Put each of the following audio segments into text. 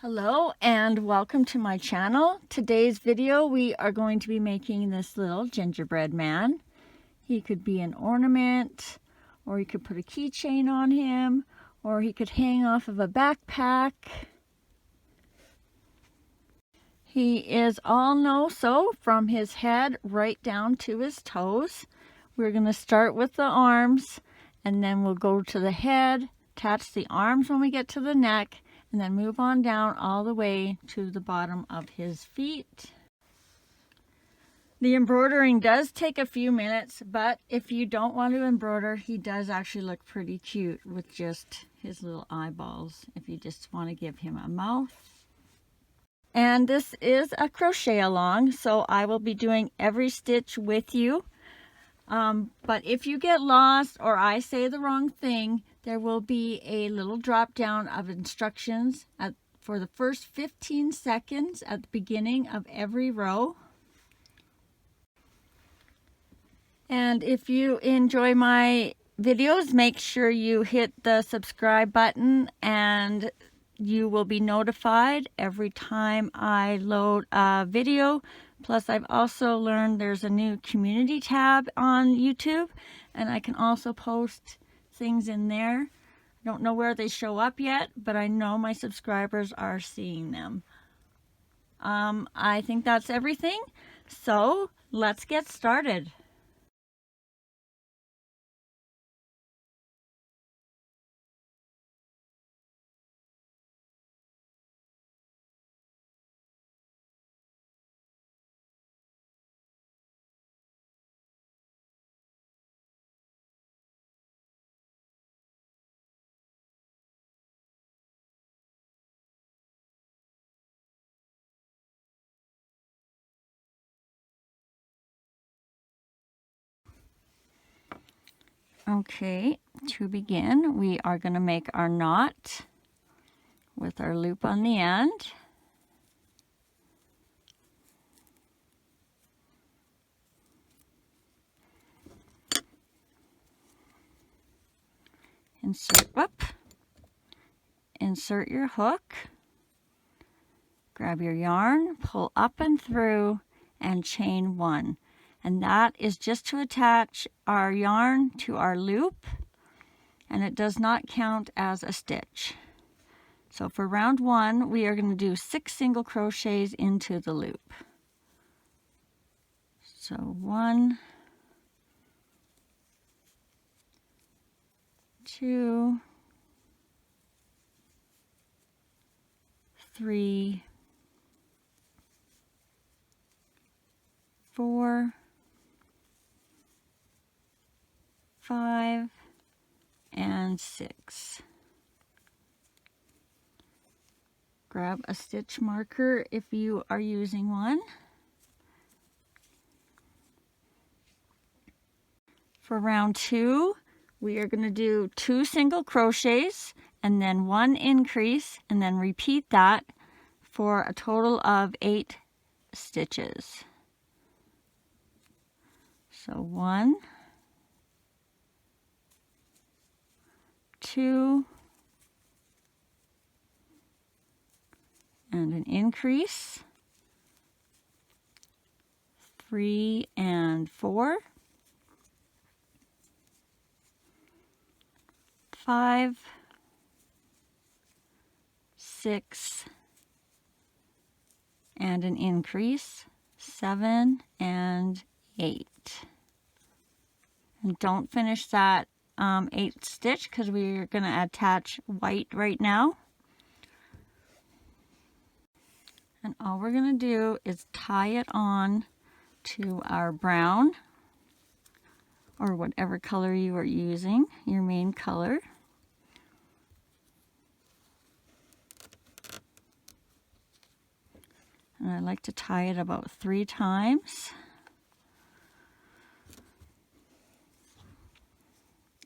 Hello and welcome to my channel. Today's video we are going to be making this little gingerbread man. He could be an ornament, or you could put a keychain on him, or he could hang off of a backpack. He is all no-so from his head right down to his toes. We're going to start with the arms and then we'll go to the head, attach the arms when we get to the neck, and then move on down all the way to the bottom of his feet. The embroidering does take a few minutes, but if you don't want to embroider, he does actually look pretty cute with just his little eyeballs, if you just want to give him a mouth. And this is a crochet along, so I will be doing every stitch with you. But if you get lost or I say the wrong thing, there will be a little drop down of instructions for the first 15 seconds at the beginning of every row. And if you enjoy my videos, make sure you hit the subscribe button and you will be notified every time I load a video. Plus, I've also learned there's a new community tab on YouTube, and I can also post things in there. I don't know where they show up yet, but I know my subscribers are seeing them. I think that's everything. So let's get started. Okay, to begin, we are going to make our knot with our loop on the end. Insert your hook, grab your yarn, pull up and through, and chain one. And that is just to attach our yarn to our loop, and it does not count as a stitch. So for round one, we are going to do 6 single crochets into the loop. So 1, 2, 3, 4, 5, and 6. Grab a stitch marker if you are using one. For round 2, we are going to do 2 single crochets and then 1 increase, and then repeat that for a total of 8 stitches. So 1, 2, and an increase, 3 and 4, 5, 6, and an increase, 7 and 8. And don't finish that 8th stitch because we're going to attach white right now. And all we're going to do is tie it on to our brown, or whatever color you are using, your main color. And I like to tie it about 3 times.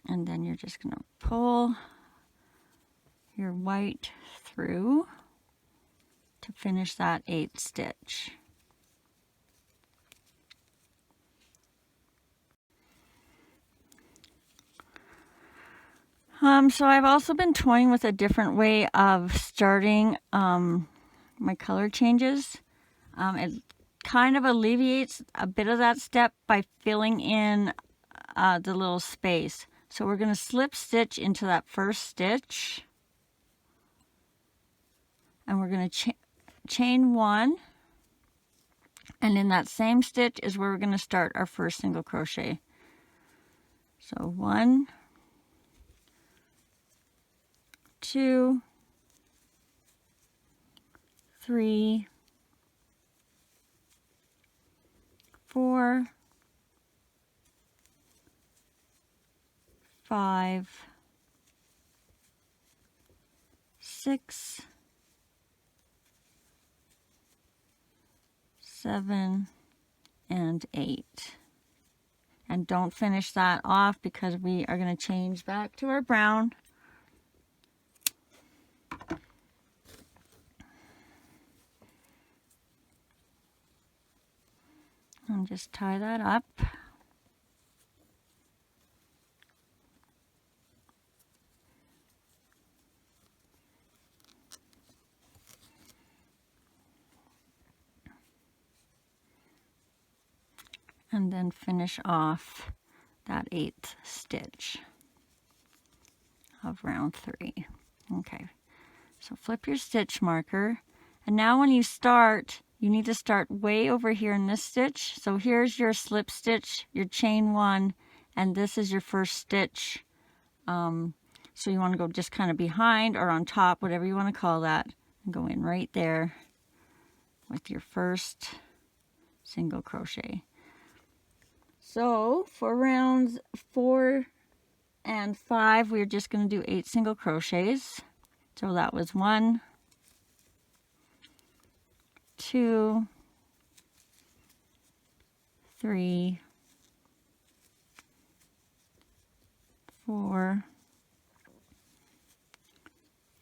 And then you're just going to pull your white through to finish that 8th stitch. So I've also been toying with a different way of starting my color changes. It kind of alleviates a bit of that step by filling in the little space. So we're going to slip stitch into that first stitch, and we're going to chain 1, and in that same stitch is where we're going to start our first single crochet. So 1, 2, 3, 4, 5, 6, 7, and 8. And don't finish that off because we are going to change back to our brown. And just tie that up. And then finish off that 8th stitch of round 3. Okay, so flip your stitch marker, and now when you start, you need to start way over here in this stitch. So here's your slip stitch, your chain 1, and this is your first stitch. So you want to go just kind of behind or on top, whatever you want to call that, and go in right there with your first single crochet. So for rounds 4 and 5, we're just going to do 8 single crochets. So that was 1, 2, 3, 4,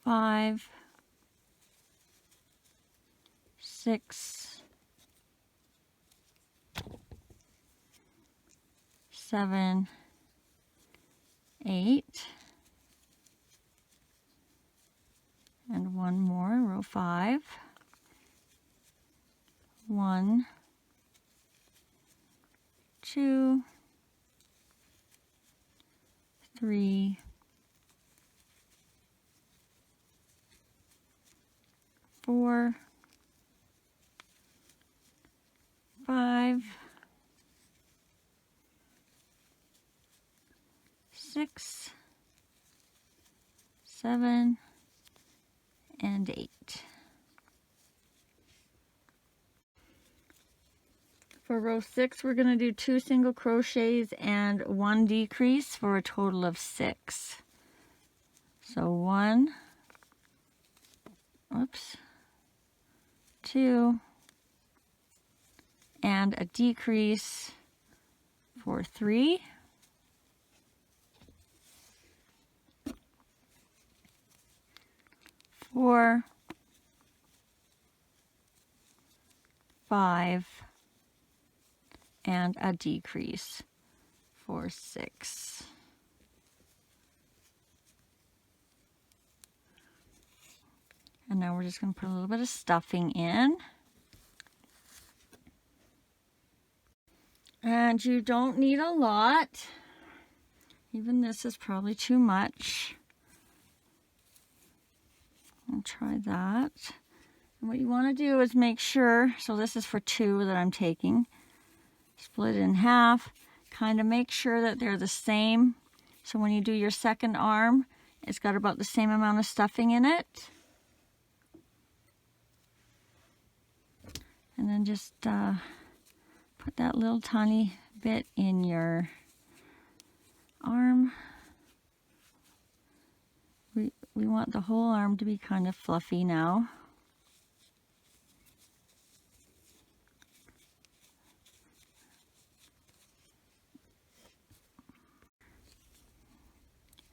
5, 6, 7, 8, and one more, row 5. 1, 2, 3, 4, 5, 6, 7, and 8. For row 6, we're going to do 2 single crochets and 1 decrease for a total of 6. So 1, 2, and a decrease for 3. 4, 5, and a decrease for 6. And now we're just going to put a little bit of stuffing in. And you don't need a lot. Even this is probably too much. I'll try that. And what you want to do is make sure, so this is for 2 that I'm taking, split it in half, kind of make sure that they're the same. So when you do your second arm, it's got about the same amount of stuffing in it. And then just put that little tiny bit in your arm. We want the whole arm to be kind of fluffy now.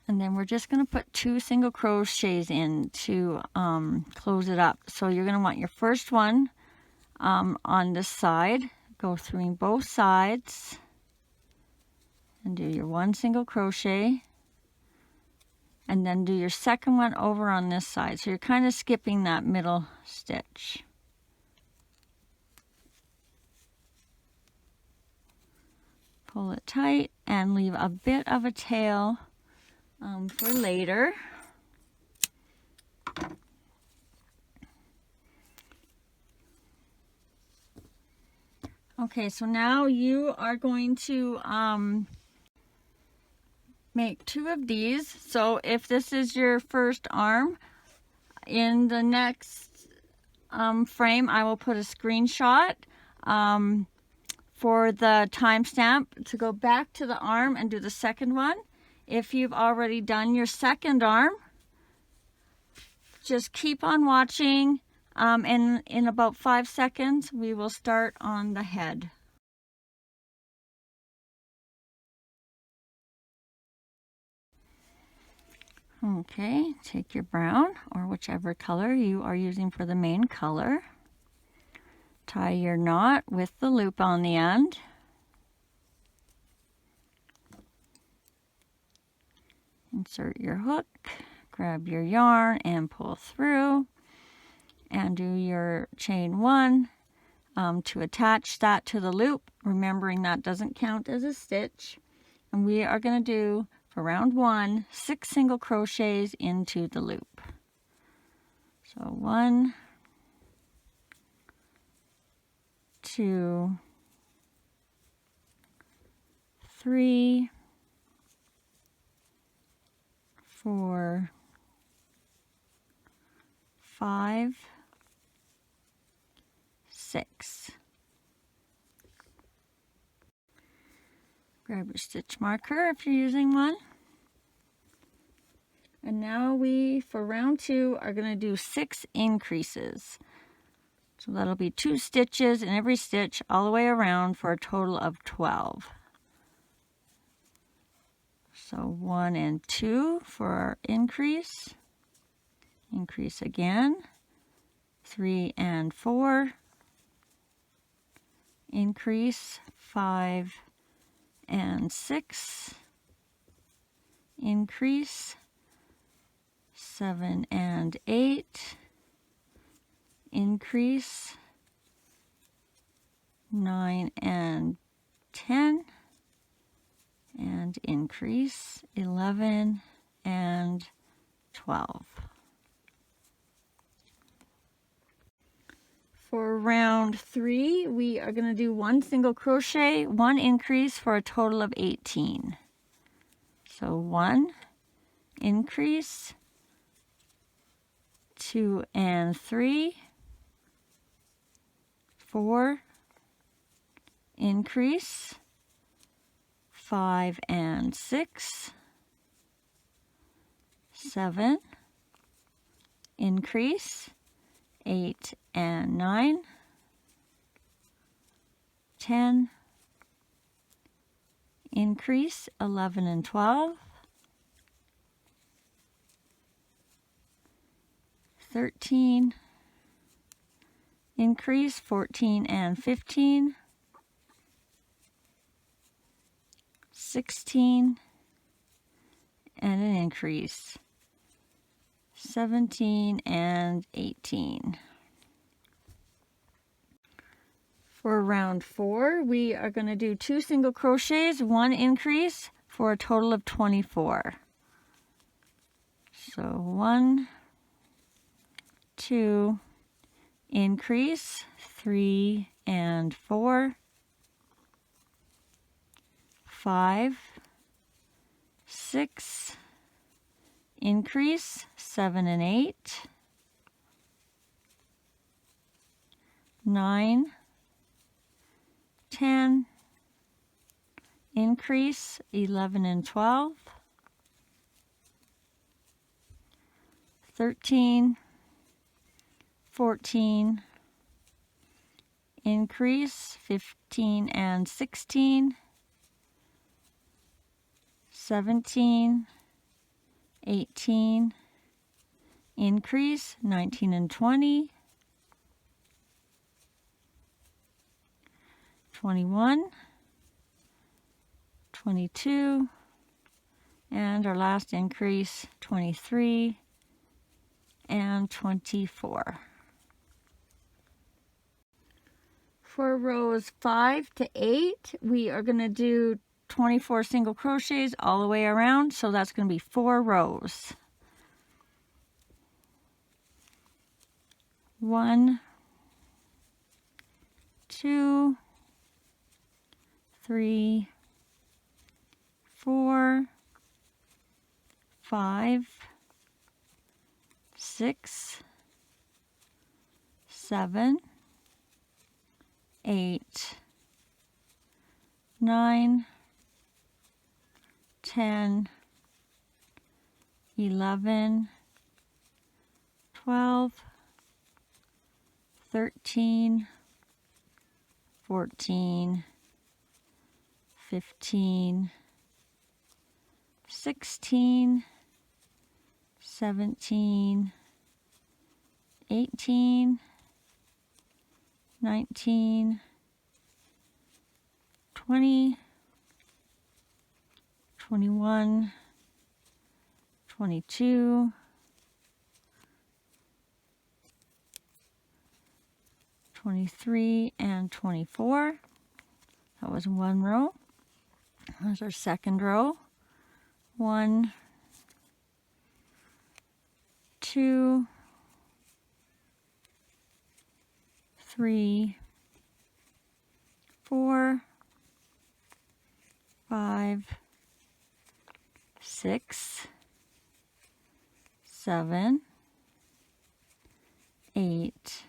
And then we're just going to put 2 single crochets in to close it up. So you're going to want your first one on this side, go through both sides and do your 1 single crochet, and then do your second one over on this side. So you're kind of skipping that middle stitch. Pull it tight and leave a bit of a tail for later. Okay, so now you are going to make 2 of these. So if this is your first arm, in the next frame I will put a screenshot for the timestamp to go back to the arm and do the second one. If you've already done your second arm, just keep on watching, and in about 5 seconds we will start on the head. Okay, take your brown or whichever color you are using for the main color. Tie your knot with the loop on the end. Insert your hook, grab your yarn and pull through, and do your chain 1 to attach that to the loop, remembering that doesn't count as a stitch. And we are going to do, for round 1, 6 single crochets into the loop. So 1, 2, 3, 4, 5, 6. Grab your stitch marker if you're using one. And now we, for round 2, are going to do 6 increases. So that'll be 2 stitches in every stitch all the way around for a total of 12. So 1 and 2 for our increase. Increase again. 3 and 4. Increase. 5 and 6. Increase. 7 and 8. Increase. 9 and 10. And increase. 11 and 12. For round 3, we are going to do 1 single crochet, 1 increase for a total of 18. So 1 increase, 2 and 3, 4 increase, 5 and 6, 7 increase, 8 and 9, 10 increase, 11 and 12, 13 increase, 14 and 15, 16 and an increase, 17 and 18. For round 4, we are going to do 2 single crochets, 1 increase for a total of 24. So 1, 2, increase, 3 and 4, 5, 6, increase, 7 and 8, 9, 10, increase, 11 and 12, 13, 14, increase, 15 and 16, 17, 18, increase, 19 and 20, 21, 22, and our last increase 23 and 24. For rows 5 to 8, we are going to do 24 single crochets all the way around, so that's going to be 4 rows. 1, 2, 3, 4, 5, 6, 7, 8, 9, 10, 11, 12, 13, 14, 15, 16, 17, 18, 19, 20, 21, 22, 23, and 24. That was 1 row. There's our second row. 1, 2, 3, 4, 5, 6, 7, 8,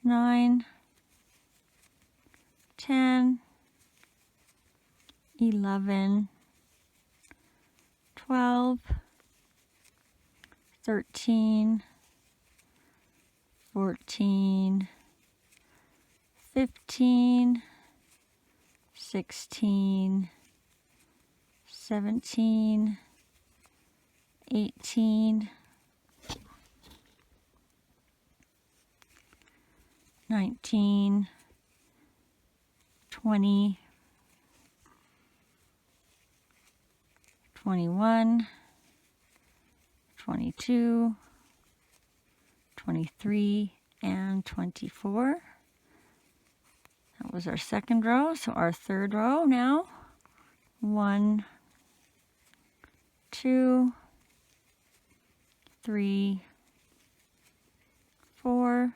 9, 10, 11, 12, 13, 14, 15, 16, 17, 18, 19, 20, 21, 22, 23, and 24. That was our second row. So our third row now. 1, 2, 3, 4,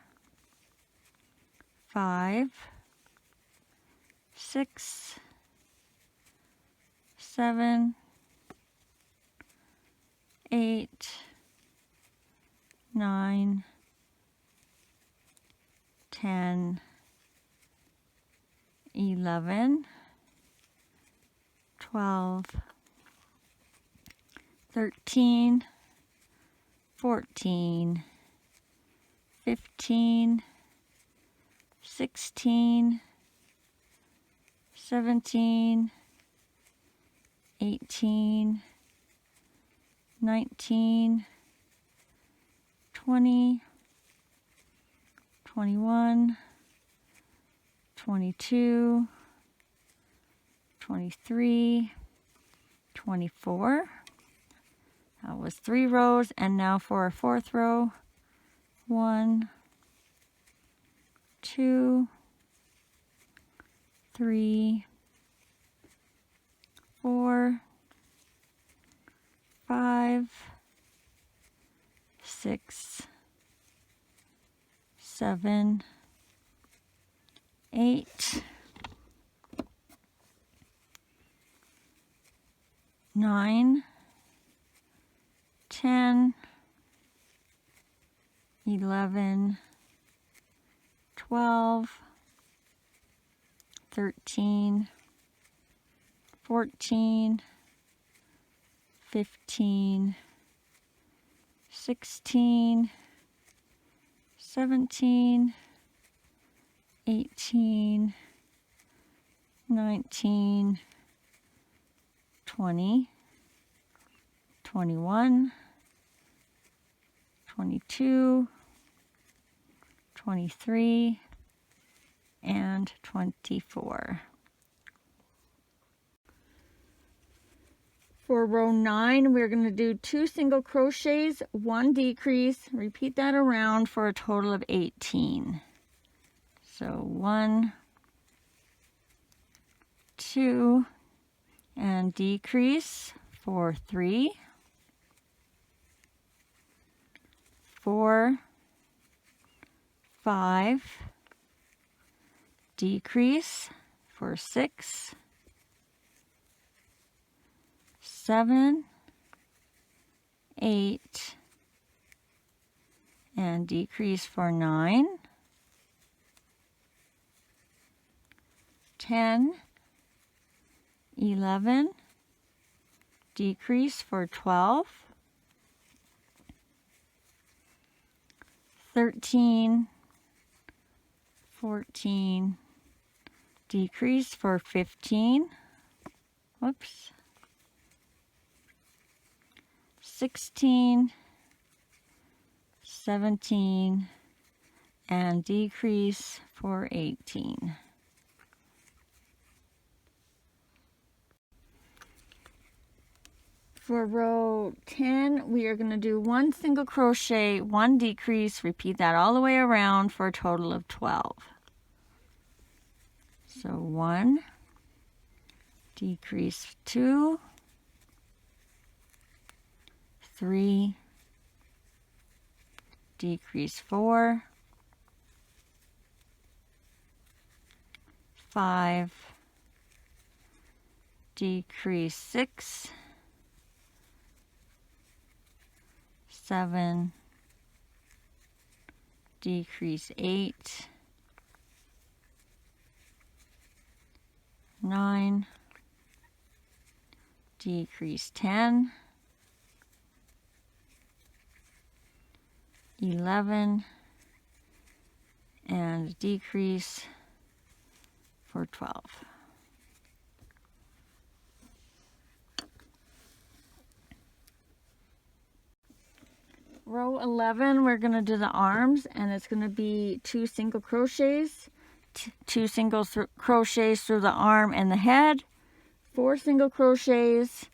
5, 6, 7, 8, 9, 10, 11, 12, 13, 14, 15, 16, 17, 18, 19, 20, 21, 22, 23, 24. That was 3 rows, and now for our fourth row. 1, 2, 3, 4, 5, 6, 7, 8, 9, 10, 11, 12, 13, 14, 15, 16, 17, 18, 19, 20, 21, 22, 23, and 24. For row 9, we're going to do 2 single crochets, 1 decrease, repeat that around for a total of 18. So 1, 2, and decrease for 3, 4, 5, decrease for 6, 7, 8, and decrease for 9, 10, 11, decrease for 12, 13, 14, decrease for 15, whoops, 16, 17, and decrease for 18. For row 10, we are going to do 1 single crochet, 1 decrease, repeat that all the way around for a total of 12. So 1, decrease 2, 3, decrease 4, 5, decrease 6, 7, decrease 8, 9, decrease 10, 11, and decrease for 12. Row 11, we're going to do the arms, and it's going to be 2 single crochets, 2 single crochets through the arm and the head, 4 single crochets,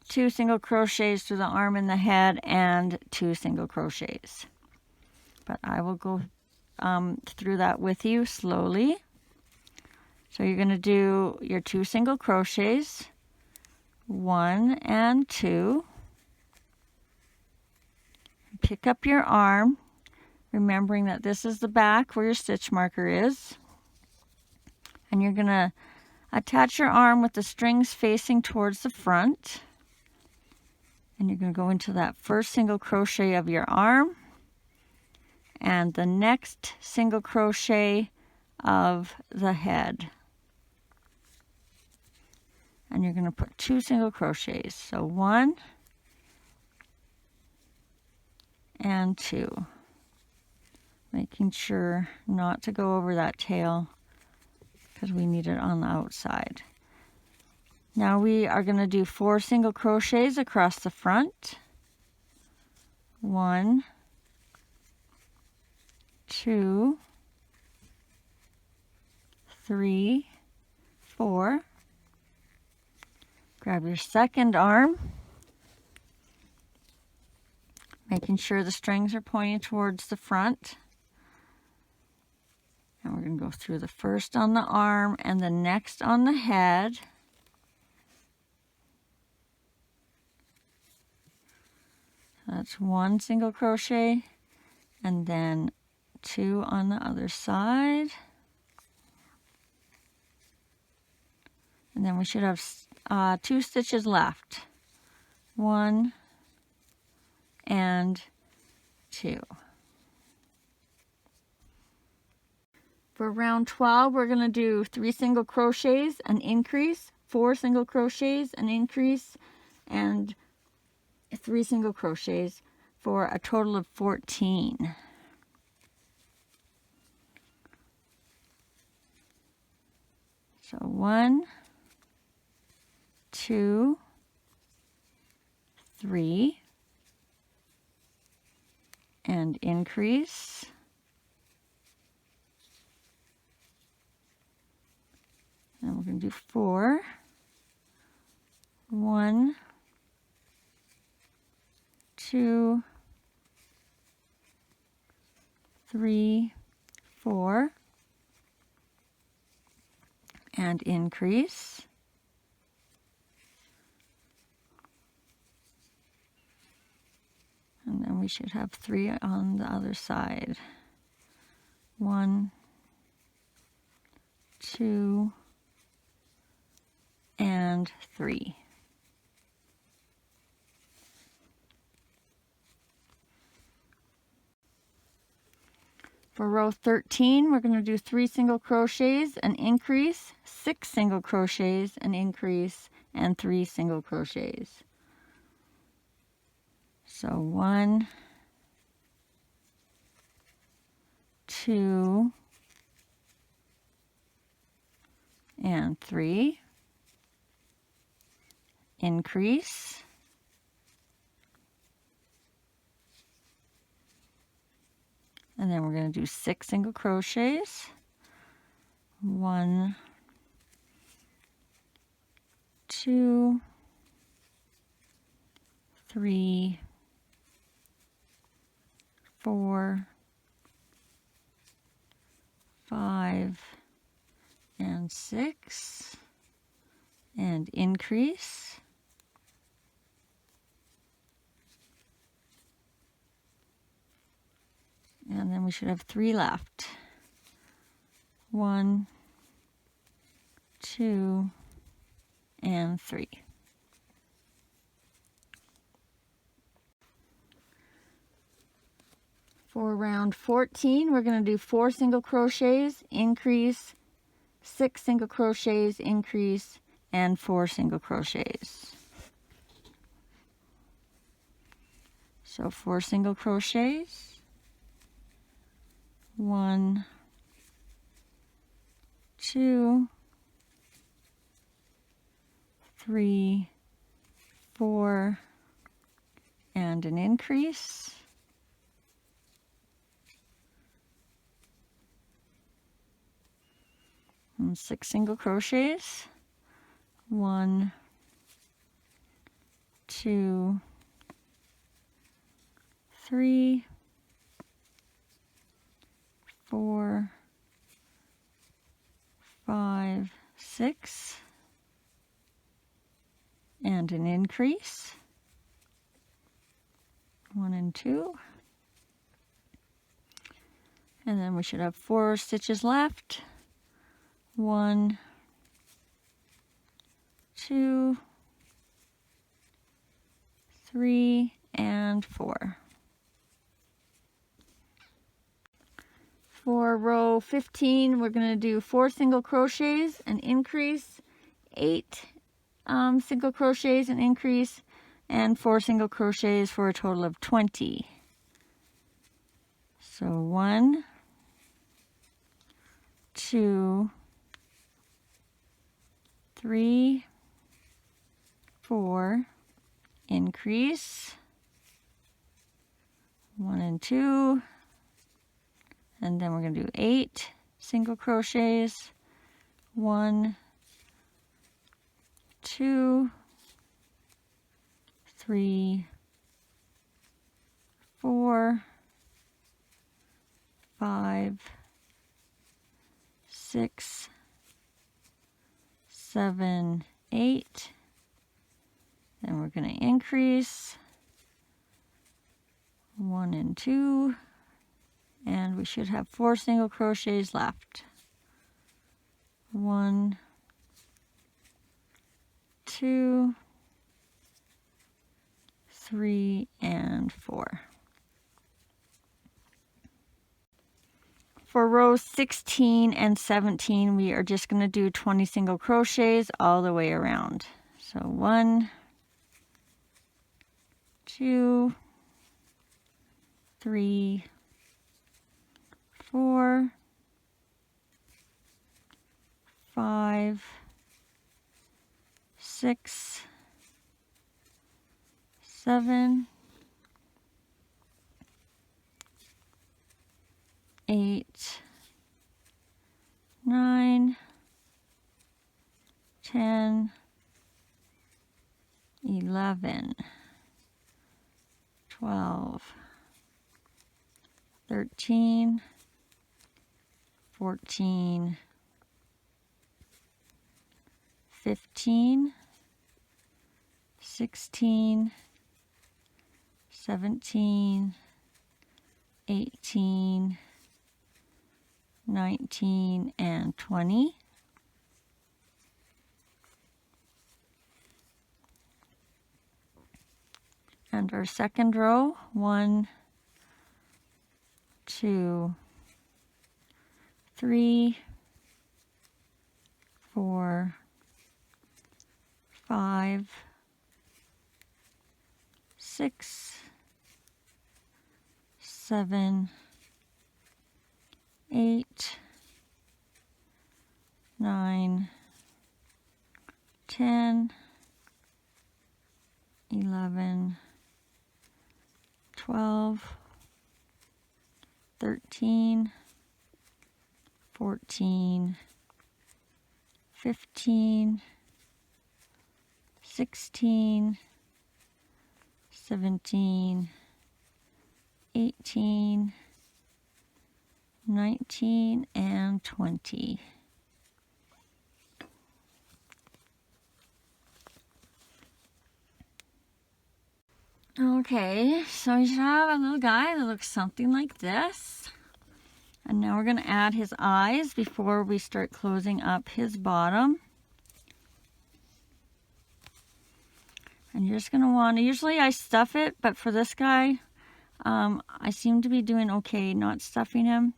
2 single crochets through the arm and the head, and 2 single crochets. But I will go through that with you slowly. So you're going to do your 2 single crochets, 1 and 2. Pick up your arm, remembering that this is the back where your stitch marker is. And you're going to attach your arm with the strings facing towards the front. And you're going to go into that first single crochet of your arm and the next single crochet of the head. And you're going to put 2 single crochets. So 1 and 2. Making sure not to go over that tail because we need it on the outside. Now we are going to do 4 single crochets across the front. 1, 2, 3, 4. Grab your second arm, making sure the strings are pointing towards the front. And we're going to go through the first on the arm and the next on the head. That's 1 single crochet and then 2 on the other side. And then we should have 2 stitches left. 1 and 2. For round 12, we're going to do 3 single crochets, an increase, 4 single crochets, an increase, and 3 single crochets for a total of 14. So 1, 2, 3, and increase. And we're going to do 4, 1, 2, 3, 4, and increase. And then we should have 3 on the other side. 1, 2, and 3. For row 13, we're going to do 3 single crochets, an increase, 6 single crochets, an increase, and 3 single crochets. So 1, 2, and 3, increase, and then we're going to do 6 single crochets. 1, 2, 3, 4, 5, and 6, and increase. And then we should have 3 left. 1, 2, and 3. For round 14, we're going to do 4 single crochets, increase, 6 single crochets, increase, and 4 single crochets. So 4 single crochets, 1, 2, 3, 4, and an increase. And 6 single crochets, 1, 2, 3, 4, 5, 6, and an increase, 1 and 2, and then we should have 4 stitches left. 1, 2, 3, and 4. For row 15, we're going to do 4 single crochets, an increase, 8 single crochets, an increase, and 4 single crochets for a total of 20. So 1, 2, 3, 4, increase, 1 and 2, and then we're going to do 8 single crochets, 1, 2, 3, 4, 5, 6, 7, 8. Then we're going to increase 1 and 2, and we should have 4 single crochets left. 1, 2, 3, and 4. For rows 16 and 17, we are just going to do 20 single crochets all the way around. So 1, 2, 3, 4, 5, 6, 7, 8, 9, 10, 11, 12, 13, 14, 15, 16, 17, 18, 19, and 20. And our second row, 1, 2, 3, 4, 5, 6, 7, 8, 9, 10, 11, 12, 13, 14, 15, 16, 17, 18, 19, and 20. Okay, so you should have a little guy that looks something like this. And now we're going to add his eyes before we start closing up his bottom. And you're just going to want to, usually I stuff it, but for this guy, I seem to be doing okay not stuffing him.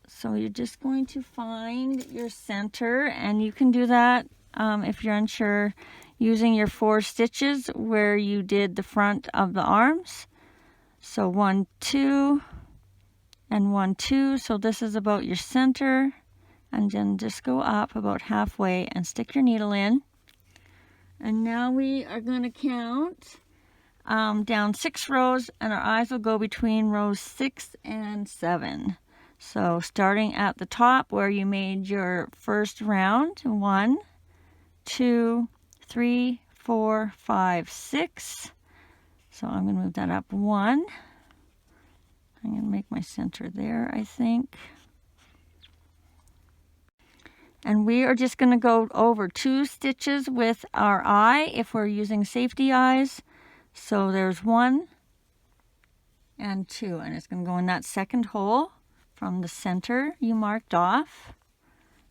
So you're just going to find your center, and you can do that if you're unsure using your 4 stitches where you did the front of the arms. So 1, 2, and 1, 2. So this is about your center, and then just go up about halfway and stick your needle in. And now we are going to count down 6 rows, and our eyes will go between rows 6 and 7. So starting at the top where you made your first round, 1, 2, 3, 4, 5, 6. So I'm going to move that up 1. I'm going to make my center there, I think. And we are just going to go over 2 stitches with our eye if we're using safety eyes. So there's 1 and 2, and it's going to go in that second hole from the center you marked off.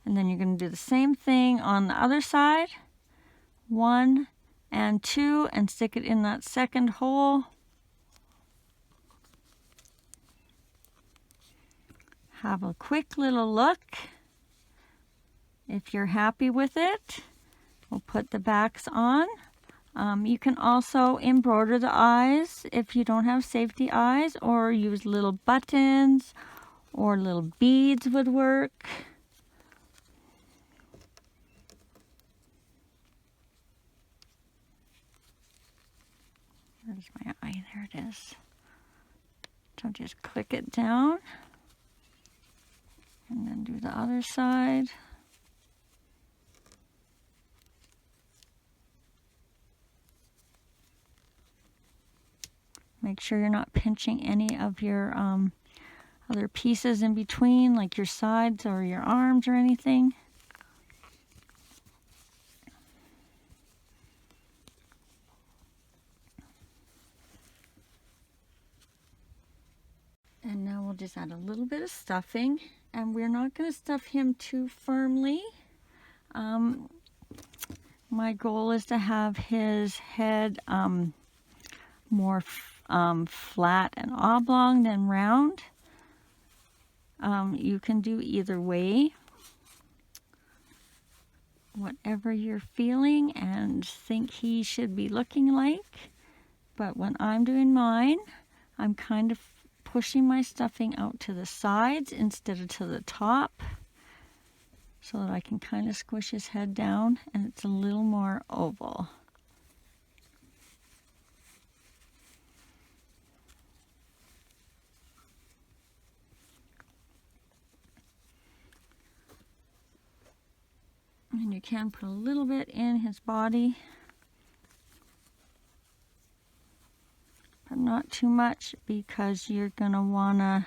And then you're going to do the same thing on the other side. 1 and 2, and stick it in that second hole. Have a quick little look. If you're happy with it, we'll put the backs on. You can also embroider the eyes if you don't have safety eyes, or use little buttons or little beads would work. Where's my eye? There it is. So just click it down and then do the other side. Make sure you're not pinching any of your other pieces in between, like your sides or your arms or anything. And now we'll just add a little bit of stuffing, and we're not going to stuff him too firmly. My goal is to have his head more flat and oblong than round. You can do either way, whatever you're feeling and think he should be looking like. But when I'm doing mine, I'm kind of pushing my stuffing out to the sides instead of to the top, so that I can kind of squish his head down and it's a little more oval. And you can put a little bit in his body. but not too much, because you're going to want to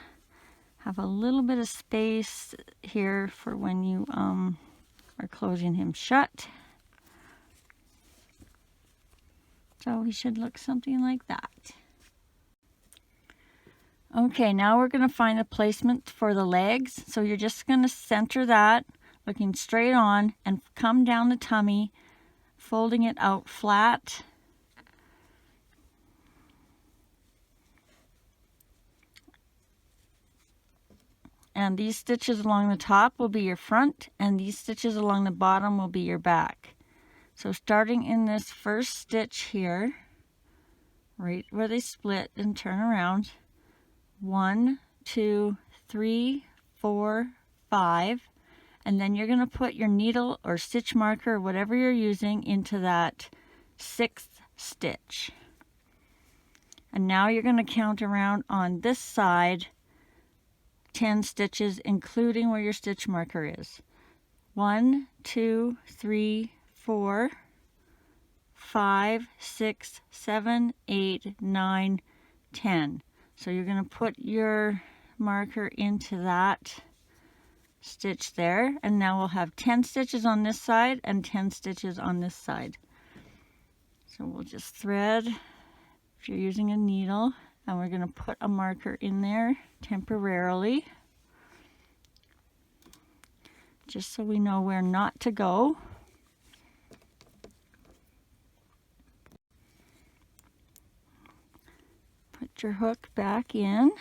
have a little bit of space here for when you are closing him shut. So he should look something like that. Okay, now we're going to find a placement for the legs. So you're just going to center that, looking straight on, and come down the tummy, folding it out flat. And these stitches along the top will be your front, and these stitches along the bottom will be your back. So starting in this first stitch here, right where they split and turn around, 1, 2, 3, 4, 5, and then you're going to put your needle or stitch marker or whatever you're using into that 6th stitch. And now you're going to count around on this side 10 stitches, including where your stitch marker is. 1, 2, 3, 4, 5, 6, 7, 8, 9, 10. So you're going to put your marker into that stitch there, and now we'll have 10 stitches on this side and 10 stitches on this side. So we'll just thread, if you're using a needle, and we're going to put a marker in there temporarily, just so we know where not to go. Put your hook back in.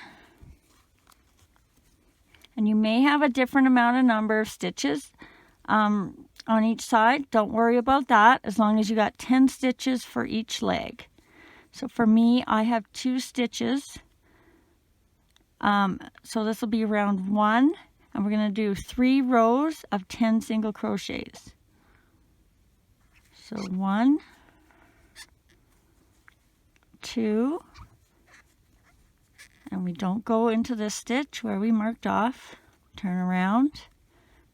And you may have a different number of stitches on each side. Don't worry about that, as long as you got 10 stitches for each leg. So for me, I have 2 stitches. So this will be round 1, and we're going to do 3 rows of 10 single crochets. So 1, 2, and we don't go into this stitch where we marked off. Turn around.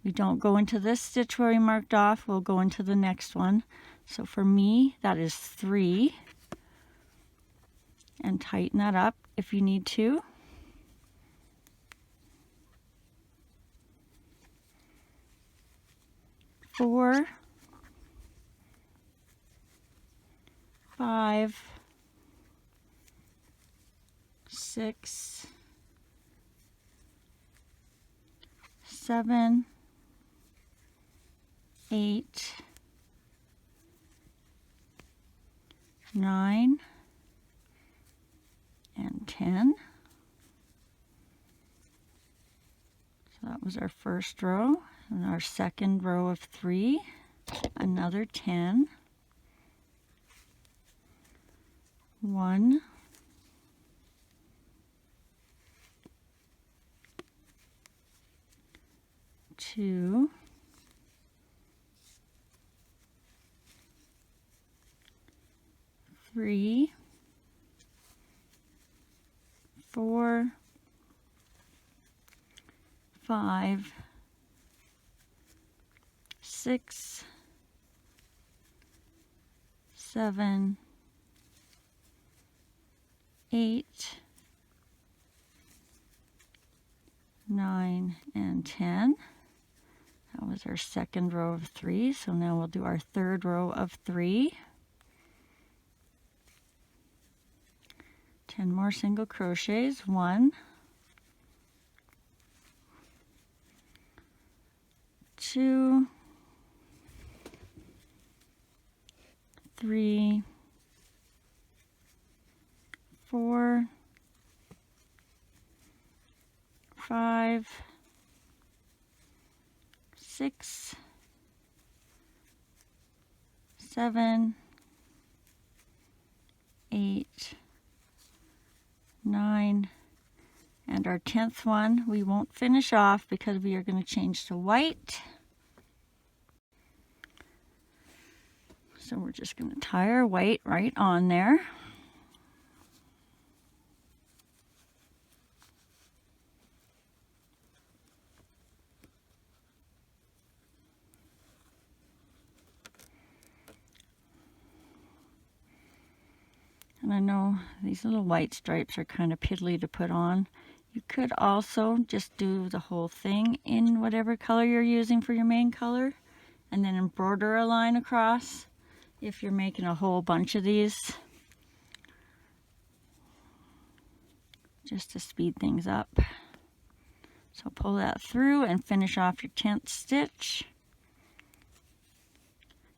We don't go into this stitch where we marked off. We'll go into the next one. So for me, that is 3. And tighten that up if you need to. Four, 5, 6, 7, 8, 9, and 10. So that was our first row, and our second row of 3, another 10. 1, 2, 3, 4, 5, 6, 7, 8, 9, and 10. That was our second row of 3. So now we'll do our third row of 3. 10 more single crochets. 1, 2, 3, 4, 5, 6, 7, 8, 9, and our 10th one we won't finish off because we are going to change to white. So we're just going to tie our white right on there. And I know these little white stripes are kind of piddly to put on. You could also just do the whole thing in whatever color you're using for your main color, and then embroider a line across if you're making a whole bunch of these, just to speed things up. So pull that through and finish off your 10th stitch.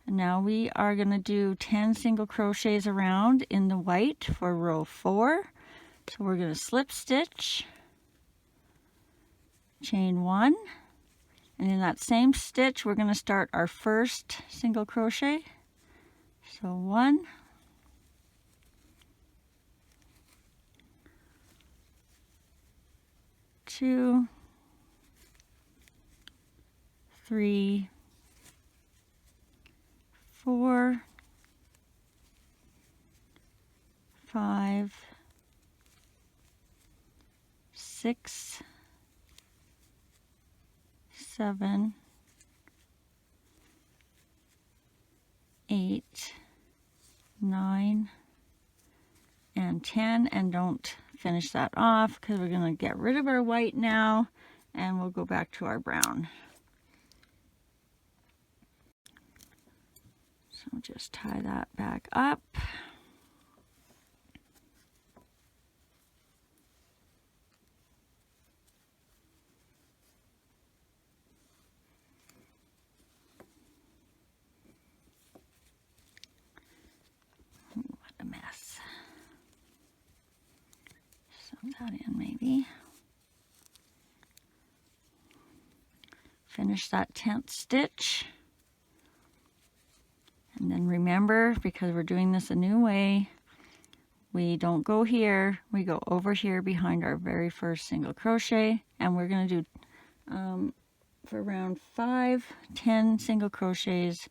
And now we are going to do 10 single crochets around in the white for row 4. So we're going to slip stitch, chain 1, and in that same stitch we're going to start our first single crochet. So 1, 2, 3, 4, 5, 6, 7, 8, 9, and 10, and don't finish that off because we're going to get rid of our white now and we'll go back to our brown. So just tie that back up. What a mess. Sew that in maybe. Finish that 10th stitch. And then remember, because we're doing this a new way, we don't go here, we go over here behind our very first single crochet, and we're going to do for round 5, 10 single crochets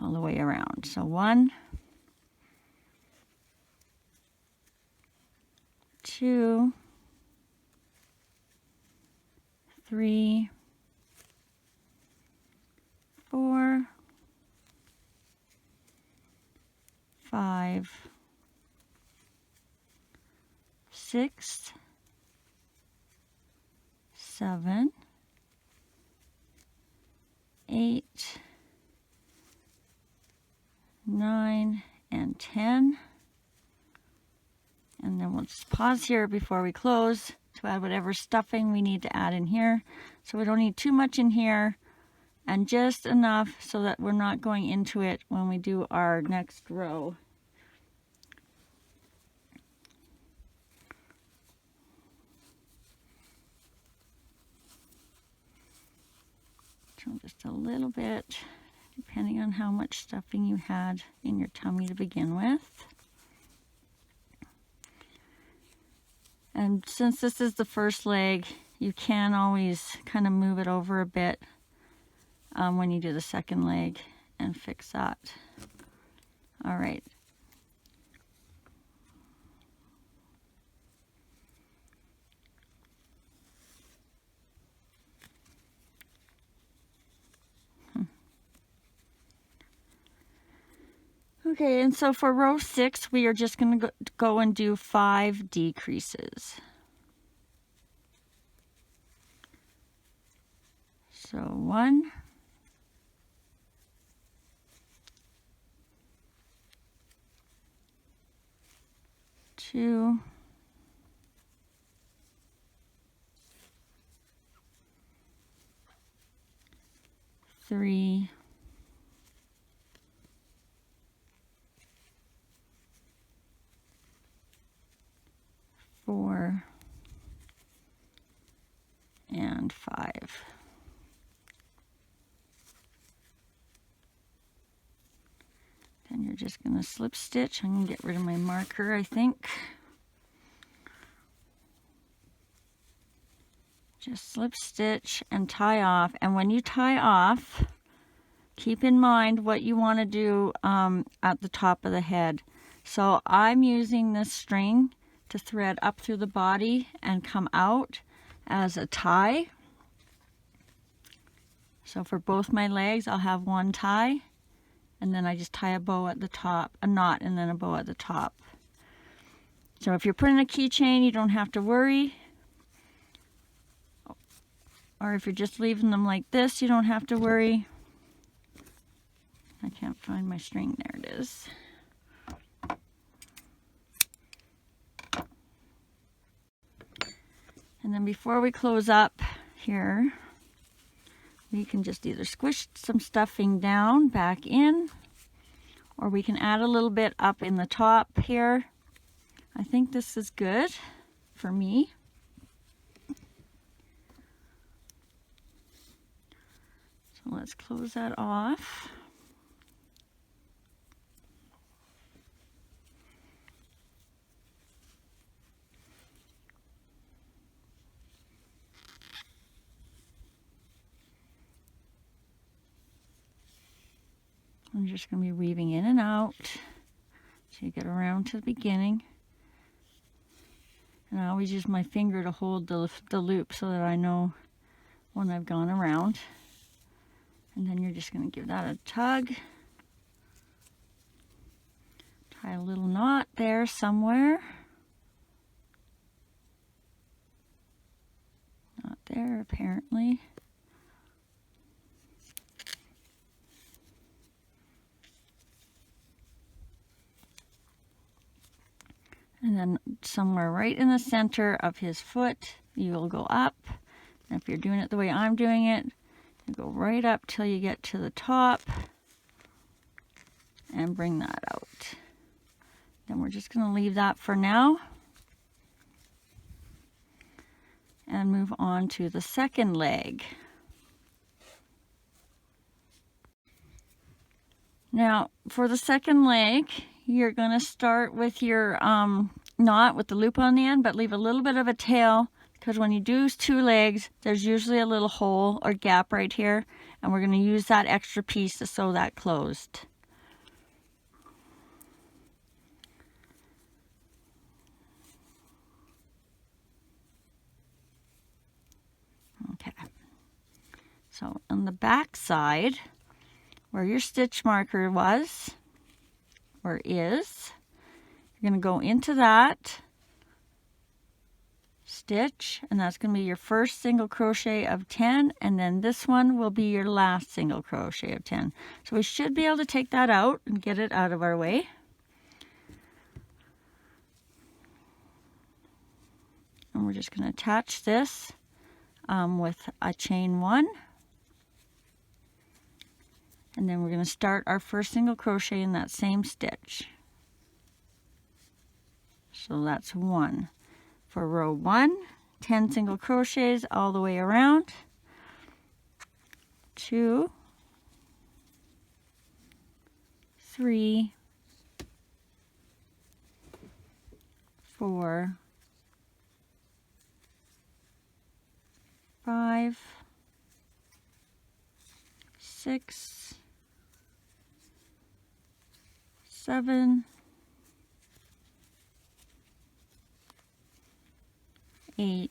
all the way around. So 1, 2, 3, 4, 5, 6, 7, 8, 9, and 10. And then we'll just pause here before we close to add whatever stuffing we need to add in here. So we don't need too much in here, and just enough so that we're not going into it when we do our next row. So just a little bit, depending on how much stuffing you had in your tummy to begin with. And since this is the first leg, you can always kind of move it over a bit when you do the second leg and fix that. All right. Okay, and so for row 6, we are just going to go and do 5 decreases. So 1, 2, 3, 4, and 5. Then you're just going to slip stitch. I'm going to get rid of my marker, I think. Just slip stitch and tie off. And when you tie off, keep in mind what you want to do at the top of the head. So I'm using this string to thread up through the body and come out as a tie. So for both my legs, I'll have one tie, and then I just tie a bow at the top, a knot, and then a bow at the top. So if you're putting a keychain, you don't have to worry. Or if you're just leaving them like this, you don't have to worry. I can't find my string. There it is. And then before we close up here, we can just either squish some stuffing down back in, or we can add a little bit up in the top here. I think this is good for me. So let's close that off. I'm just going to be weaving in and out till you get around to the beginning. And I always use my finger to hold the loop so that I know when I've gone around. And then you're just going to give that a tug. Tie a little knot there somewhere. Not there apparently. And then somewhere right in the center of his foot, you will go up. And if you're doing it the way I'm doing it, you go right up till you get to the top and bring that out. Then we're just going to leave that for now and move on to the second leg. Now, for the second leg, you're going to start with your knot with the loop on the end, but leave a little bit of a tail, because when you do 2 legs, there's usually a little hole or gap right here, and we're going to use that extra piece to sew that closed. Okay. So on the back side, where your stitch marker was, or is, you're going to go into that stitch, and that's going to be your first single crochet of 10, and then this one will be your last single crochet of 10. So we should be able to take that out and get it out of our way. And we're just going to attach this with a chain 1. And then we're going to start our first single crochet in that same stitch. So that's 1. For row 1, 10 single crochets all the way around. 2, 3, 4, 5, 6, 7, 8,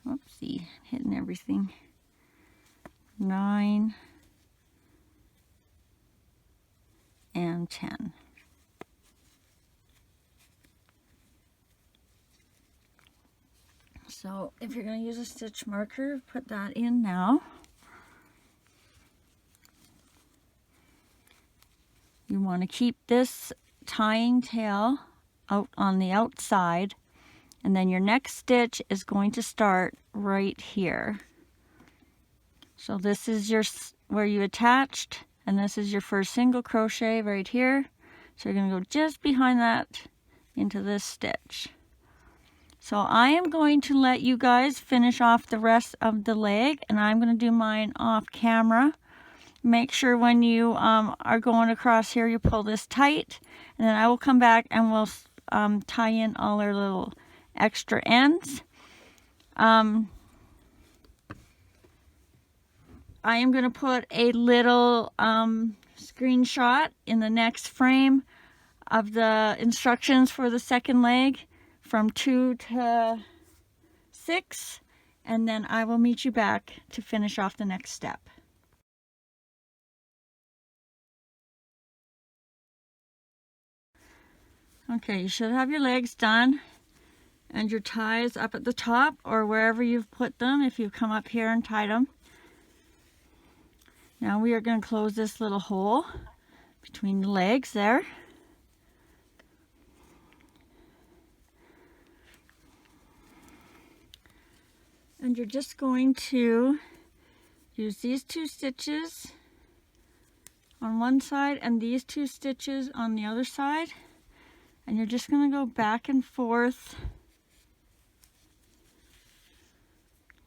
whoopsie, hitting everything, 9, and 10. So if you're going to use a stitch marker, put that in now. You want to keep this tying tail out on the outside, and then your next stitch is going to start right here. So this is your where you attached, and this is your first single crochet right here. So you're going to go just behind that into this stitch. So I am going to let you guys finish off the rest of the leg, and I'm going to do mine off camera. Make sure when you are going across here, you pull this tight, and then I will come back and we'll tie in all our little extra ends. I am going to put a little screenshot in the next frame of the instructions for the second leg from 2 to 6, and then I will meet you back to finish off the next step. Okay, you should have your legs done and your ties up at the top or wherever you've put them if you've come up here and tied them. Now we are going to close this little hole between the legs there. And you're just going to use these 2 stitches on one side and these 2 stitches on the other side. And you're just going to go back and forth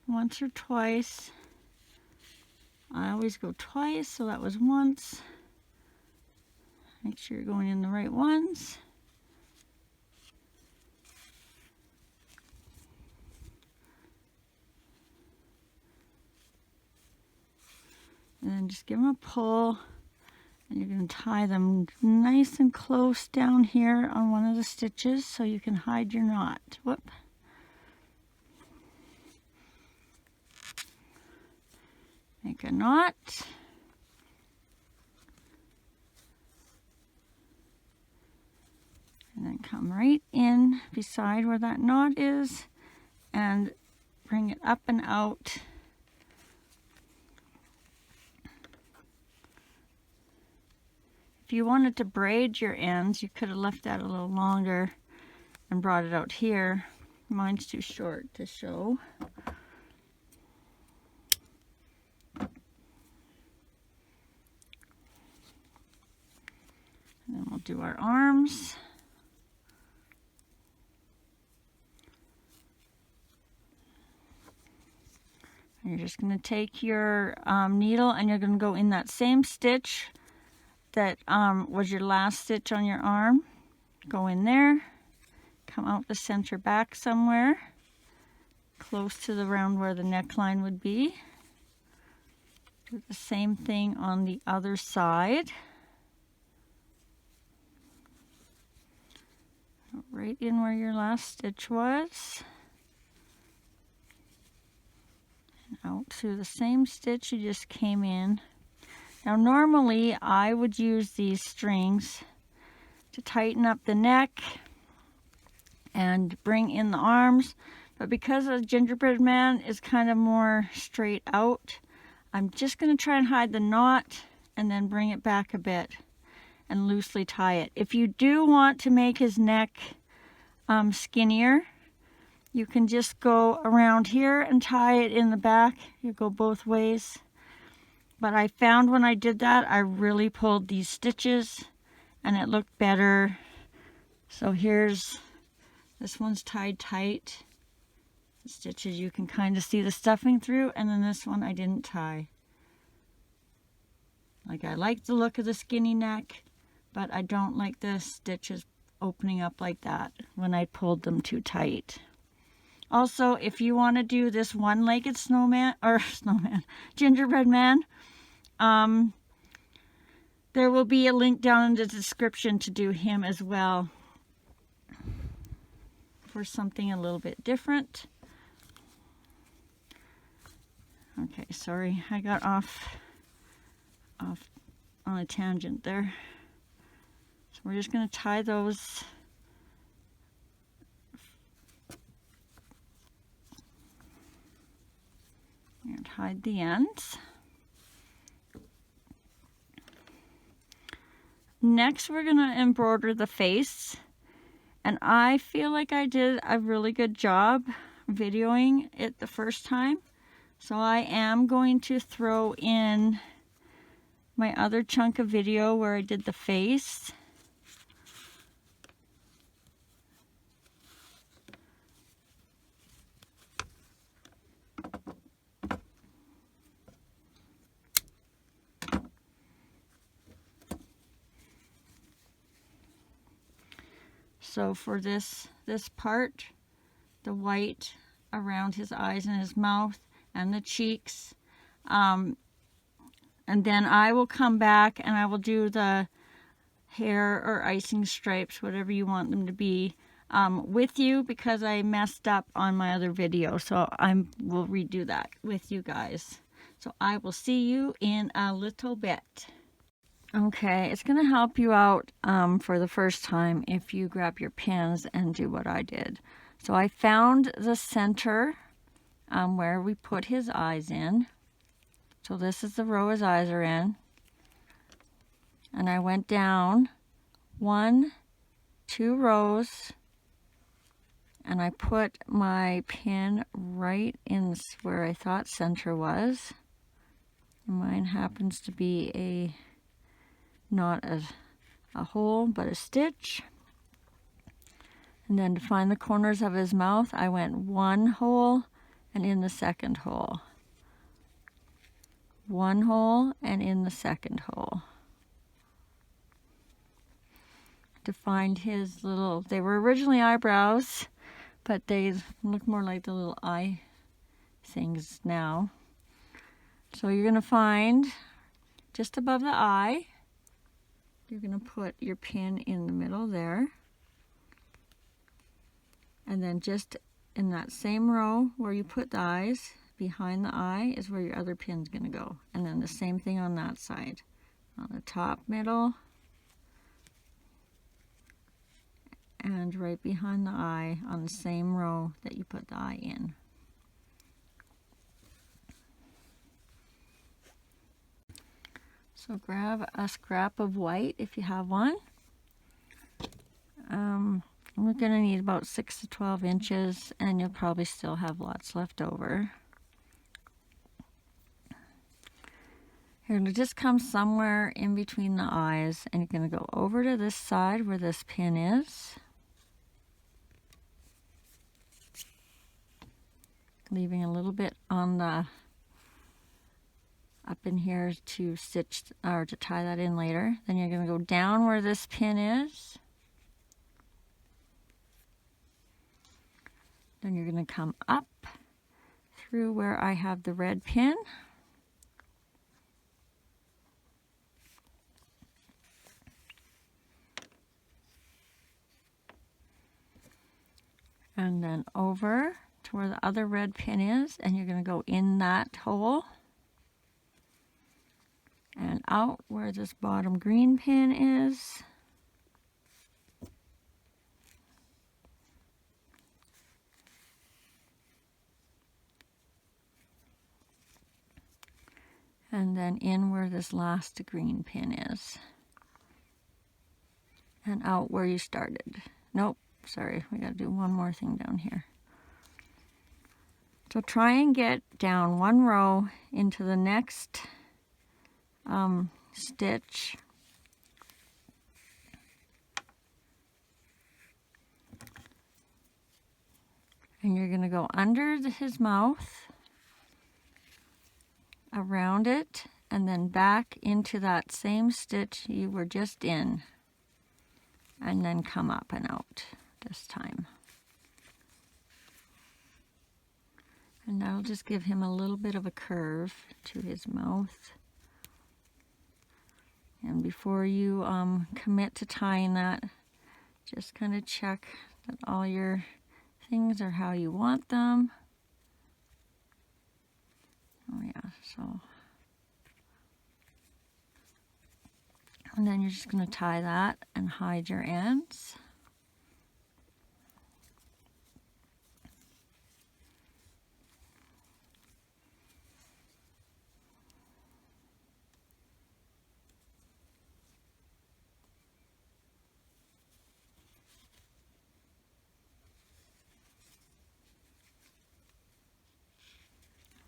once or twice. I always go twice, so that was once. Make sure you're going in the right ones. And then just give them a pull, and you're going to tie them nice and close down here on one of the stitches so you can hide your knot. Whoop. Make a knot. And then come right in beside where that knot is and bring it up and out. If you wanted to braid your ends, you could have left that a little longer and brought it out here. Mine's too short to show. And then we'll do our arms. And you're just going to take your needle and you're going to go in that same stitch that was your last stitch on your arm. Go in there, come out the center back somewhere, close to the round where the neckline would be. Do the same thing on the other side. Right in where your last stitch was. And out through the same stitch you just came in. Now normally I would use these strings to tighten up the neck and bring in the arms, but because a gingerbread man is kind of more straight out, I'm just going to try and hide the knot and then bring it back a bit and loosely tie it. If you do want to make his neck skinnier, you can just go around here and tie it in the back. You go both ways. But I found when I did that, I really pulled these stitches and it looked better. So here's, this one's tied tight. The stitches you can kind of see the stuffing through, and then this one I didn't tie. Like, I like the look of the skinny neck, but I don't like the stitches opening up like that when I pulled them too tight. Also, if you want to do this one-legged gingerbread man, there will be a link down in the description to do him as well for something a little bit different. Okay, sorry, I got off on a tangent there. So we're just going to tie those and hide the ends. Next, we're going to embroider the face, and I feel like I did a really good job videoing it the first time, so I am going to throw in my other chunk of video where I did the face. So for this part, the white around his eyes and his mouth and the cheeks, and then I will come back and I will do the hair or icing stripes, whatever you want them to be, with you, because I messed up on my other video, so will redo that with you guys. So I will see you in a little bit. Okay, it's going to help you out for the first time if you grab your pins and do what I did. So I found the center where we put his eyes in. So this is the row his eyes are in. And I went down 1, 2 rows, and I put my pin right in where I thought center was. Mine happens to be not a hole, but a stitch. And then to find the corners of his mouth, I went 1 hole and in the second hole. 1 hole and in the second hole. To find his little, they were originally eyebrows, but they look more like the little eye things now. So you're going to find just above the eye, you're going to put your pin in the middle there. And then just in that same row where you put the eyes, behind the eye is where your other pin's going to go. And then the same thing on that side. On the top middle, and right behind the eye on the same row that you put the eye in. So grab a scrap of white if you have one. We're going to need about 6 to 12 inches, and you'll probably still have lots left over. You're going to just come somewhere in between the eyes, and you're going to go over to this side where this pin is. Leaving a little bit on the up in here to stitch or to tie that in later. Then you're going to go down where this pin is. Then you're going to come up through where I have the red pin. And then over to where the other red pin is, and you're going to go in that hole. And out where this bottom green pin is. And then in where this last green pin is. And out where you started. Nope, sorry, we got to do one more thing down here. So try and get down 1 row into the next stitch. And you're going to go under his mouth, around it, and then back into that same stitch you were just in, and then come up and out this time. And that'll just give him a little bit of a curve to his mouth. And before you commit to tying that, just kind of check that all your things are how you want them. Oh yeah, so. And then you're just going to tie that and hide your ends.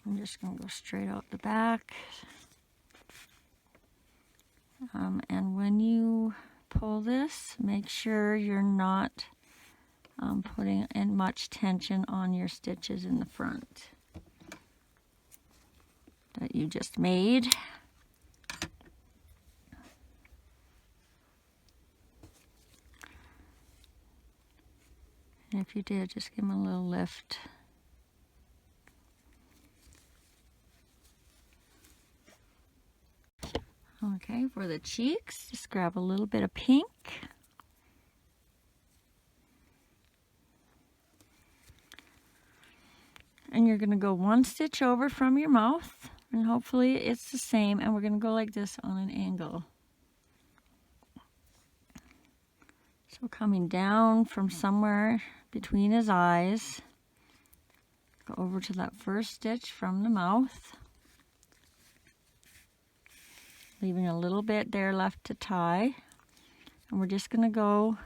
I'm just going to go straight out the back. And when you pull this, make sure you're not putting in much tension on your stitches in the front that you just made. And if you did, just give them a little lift. Okay, for the cheeks, just grab a little bit of pink. And you're going to go 1 stitch over from your mouth, and hopefully it's the same, and we're going to go like this on an angle. So coming down from somewhere between his eyes, go over to that first stitch from the mouth, leaving a little bit there left to tie. And we're just going to go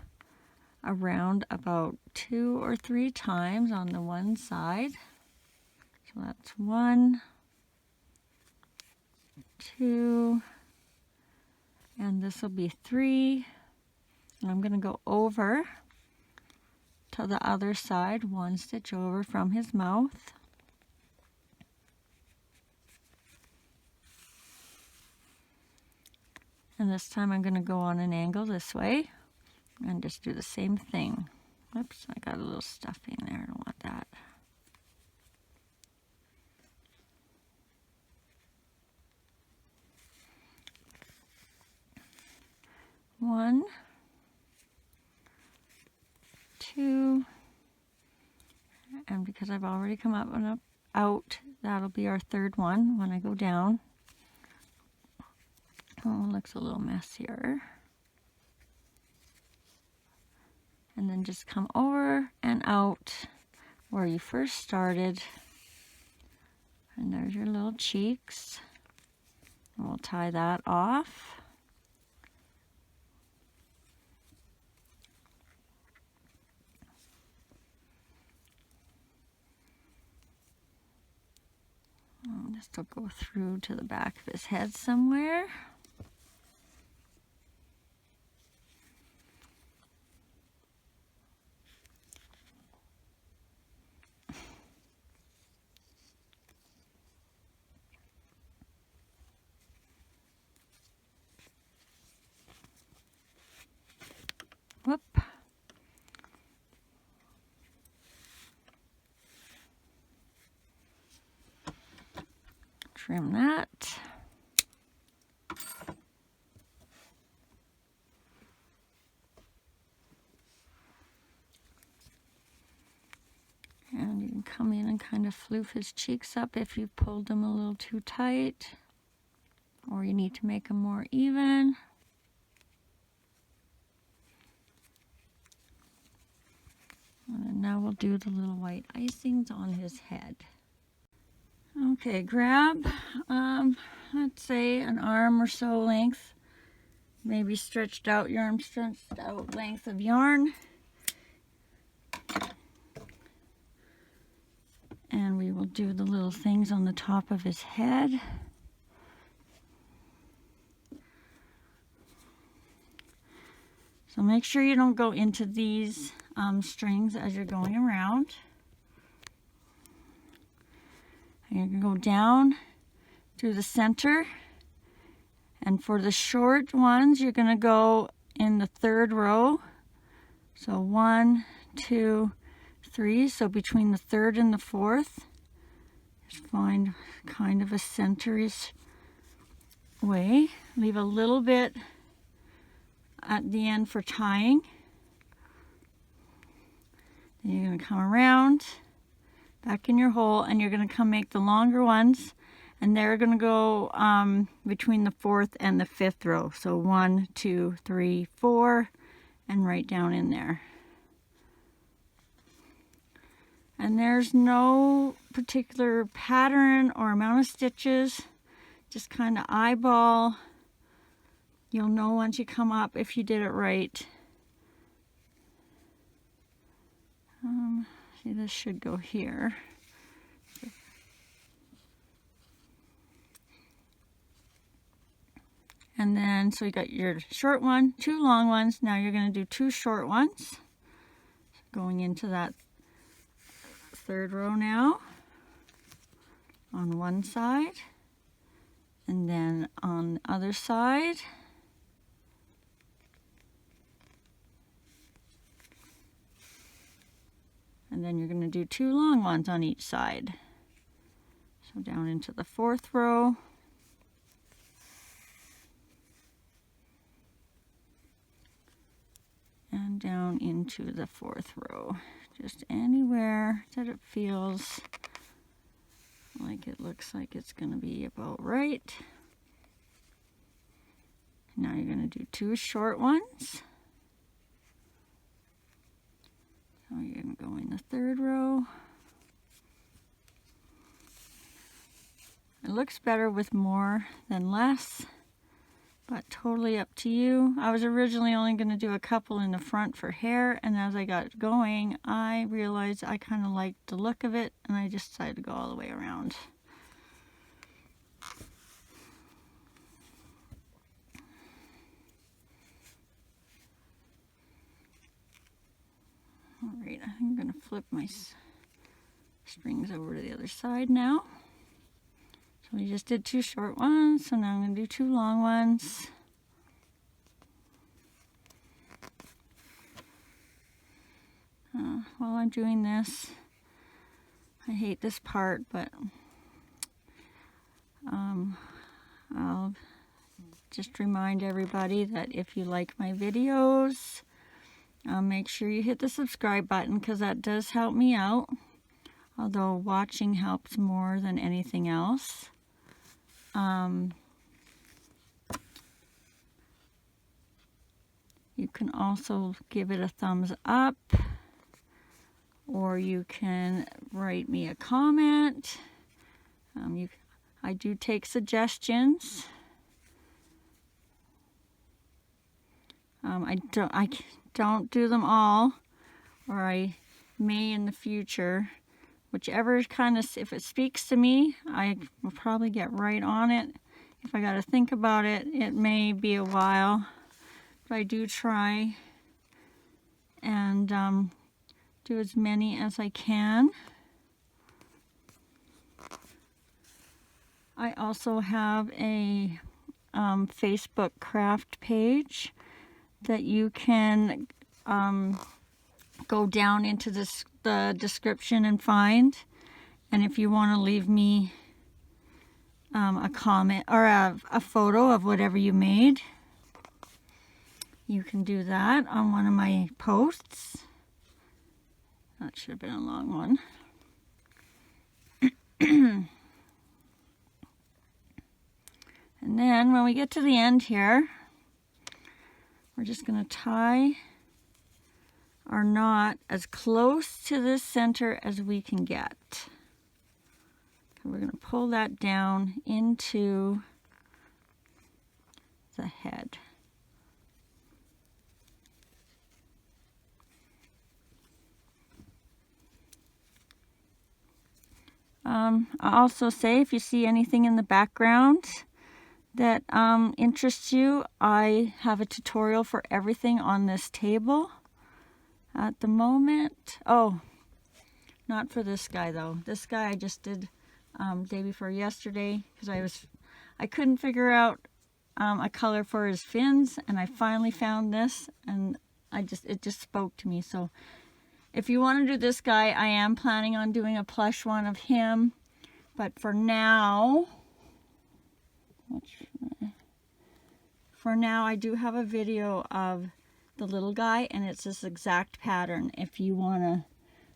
around about 2 or 3 times on the one side. So that's 1, 2, and this will be 3. And I'm going to go over to the other side, 1 stitch over from his mouth. And this time I'm going to go on an angle this way and just do the same thing. Oops, I got a little stuffing there, I don't want that. One, 2, and because I've already come up and out, that'll be our third one when I go down. Oh, it looks a little messier. And then just come over and out where you first started. And there's your little cheeks. And we'll tie that off. This will go through to the back of his head somewhere. Whoop. Trim that. And you can come in and kind of floof his cheeks up if you've pulled them a little too tight, or you need to make them more even. And now we'll do the little white icings on his head. Okay, grab, let's say an arm or so length, maybe stretched out length of yarn. And we will do the little things on the top of his head. So make sure you don't go into these strings as you're going around. And you're going to go down through the center. And for the short ones, you're going to go in the 3rd row. So 1, 2, 3. So between the 3rd and the 4th, just find kind of a centerish way. Leave a little bit at the end for tying. Then you're going to come around back in your hole, and you're going to come make the longer ones, and they're going to go between the 4th and the 5th row. So 1, 2, 3, 4, and right down in there. And there's no particular pattern or amount of stitches, just kind of eyeball. You'll know once you come up if you did it right. See, this should go here. And then, so you got your short one, 2 long ones. Now you're going to do 2 short ones. Going into that 3rd row now. On one side. And then on the other side. And then you're going to do 2 long ones on each side. So down into the 4th row. And down into the 4th row. Just anywhere that it feels like it looks like it's going to be about right. Now you're going to do 2 short ones. third row. It looks better with more than less, but totally up to you. I was originally only going to do a couple in the front for hair, and as I got going, I realized I kind of liked the look of it, and I just decided to go all the way around. Alright, I think I'm going to flip my strings over to the other side now. So we just did 2 short ones, so now I'm going to do 2 long ones. While I'm doing this, I hate this part, but I'll just remind everybody that if you like my videos, make sure you hit the subscribe button, because that does help me out, although watching helps more than anything else. You can also give it a thumbs up, or you can write me a comment. I do take suggestions. I don't do them all, or I may in the future. Whichever kind of, if it speaks to me, I will probably get right on it. If I got to think about it, it may be a while, but I do try and do as many as I can. I also have a Facebook craft page that you can go down into the description and find. And if you want to leave me a comment or a photo of whatever you made, you can do that on one of my posts. That should have been a long one. And then when we get to the end here, we're just going to tie our knot as close to this center as we can get. Okay, we're going to pull that down into the head. I also say if you see anything in the background that interests you, I have a tutorial for everything on this table at the moment. Oh, not for this guy though. This guy I just did day before yesterday, because I couldn't figure out a color for his fins, and I finally found this, and it just spoke to me. So if you want to do this guy, I am planning on doing a plush one of him, but for now I do have a video of the little guy, and it's this exact pattern if you want to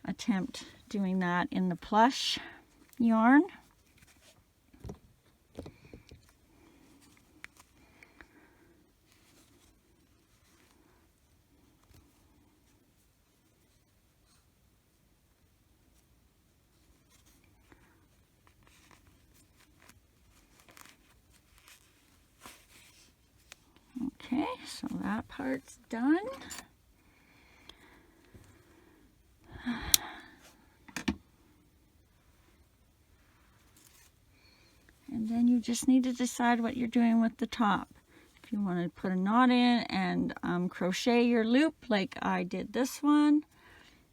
attempt doing that in the plush yarn. Okay, so that part's done. And then you just need to decide what you're doing with the top. If you want to put a knot in and crochet your loop like I did this one.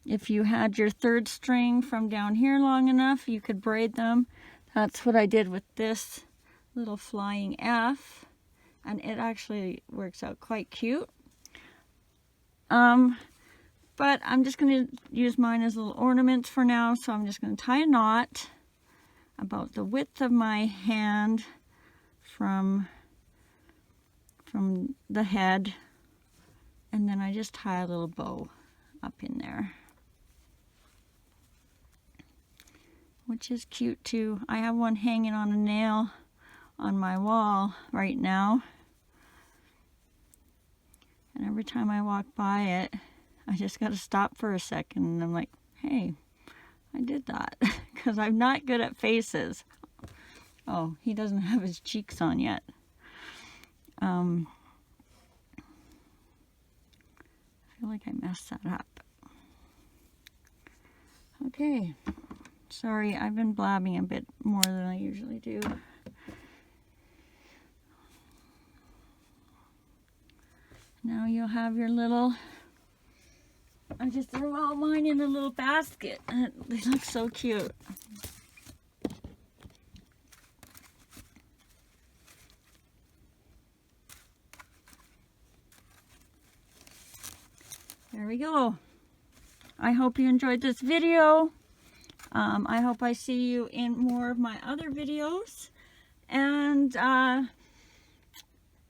If you had your third string from down here long enough, you could braid them. That's what I did with this little flying F. And it actually works out quite cute. But I'm just going to use mine as little ornaments for now. So I'm just going to tie a knot about the width of my hand from the head. And then I just tie a little bow up in there, which is cute too. I have one hanging on a nail on my wall right now. And every time I walk by it, I just got to stop for a second, and I'm like, Hey, I did that because I'm not good at faces. Oh, he doesn't have his cheeks on yet. I feel like I messed that up. Okay, sorry, I've been blabbing a bit more than I usually do. Now you'll have your little, I just threw all mine in a little basket. They look so cute. There we go. I hope you enjoyed this video. I hope I see you in more of my other videos. And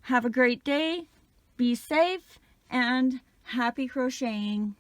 have a great day. Be safe and happy crocheting.